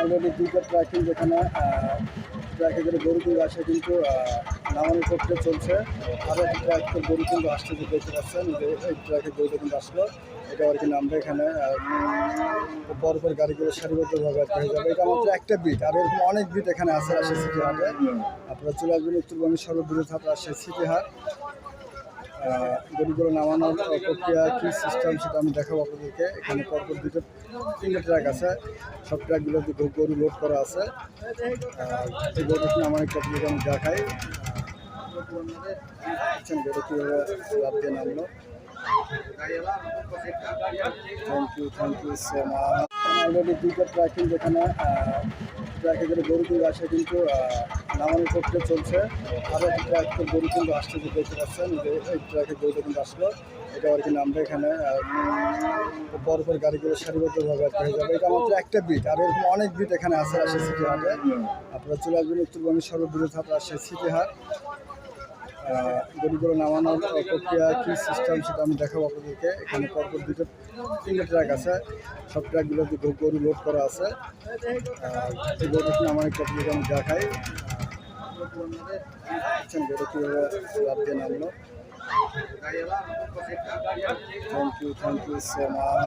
Already দুইটা tracking যেখানে ট্র্যাকে করে গরু কিন্তু আসে কিন্তু নামানোর প্রক্রিয়া চলছে। আরও একটা ট্র্যাক গরু কিন্তু আসছে যে দেখতে পাচ্ছেন যে এই ট্র্যাকে গরুটা কিন্তু আসলো। এটা আর কি নামবে এখানে পরপর গাড়িগুলো সারিবদ্ধভাবে আর কি হয়ে যাবে। এটা মাত্র একটা বিট, আর এরকম অনেক বিট এখানে আছে রাজশাহী সিটি হাটে। আপনারা চলে আসবেন উত্তরবঙ্গের সর্ববৃহৎ হাট রাজশাহী সিটি হাট। গরুগুলো নামানোর প্রক্রিয়া কী সিস্টেম সেটা আমি দেখাবো আপনাদেরকে। এখানে পরপর তিনটে ট্র্যাক আছে, সব ট্র্যাকগুলোতে গরু লোড করা আছে। এই গরুটি নামানোর আপনাদেরকে আমি দেখাই। গরু কীভাবে লাভ দিয়ে নামলো। Thank you so much. Already দুইটা ট্র্যাকিং যেখানে ট্র্যাকে করে গরু কিন্তু আসে কিন্তু নামানোর প্রক্রিয়া চলছে। আরও একটা ট্র্যাক গরু কিন্তু আসছে যে দেখতে পাচ্ছেন যে এই ট্র্যাকে গরুটা কিন্তু আসলো। এটা আর কি নামবে এখানে পরপর গাড়িগুলো সারিবদ্ধভাবে আর কি হয়ে যাবে। এটা মাত্র একটা বিট, আর এরকম অনেক বিট এখানে আছে রাজশাহী সিটি হাটে। আপনারা চলে আসবেন উত্তরবঙ্গের সর্ববৃহৎ হাট রাজশাহী সিটি হাট। গরুগুলো নামানোর প্রক্রিয়া কী সিস্টেম সেটা আমি দেখাবো আপনাদেরকে। এখানে পরপর তিনটে ট্র্যাক আছে, সব ট্র্যাকগুলোতে গরু লোড করা আছে। এই গরুটি নামানোর আপনাদেরকে আমি দেখাই। গরু কীভাবে লাভ দিয়ে নামলো। Thank you so much.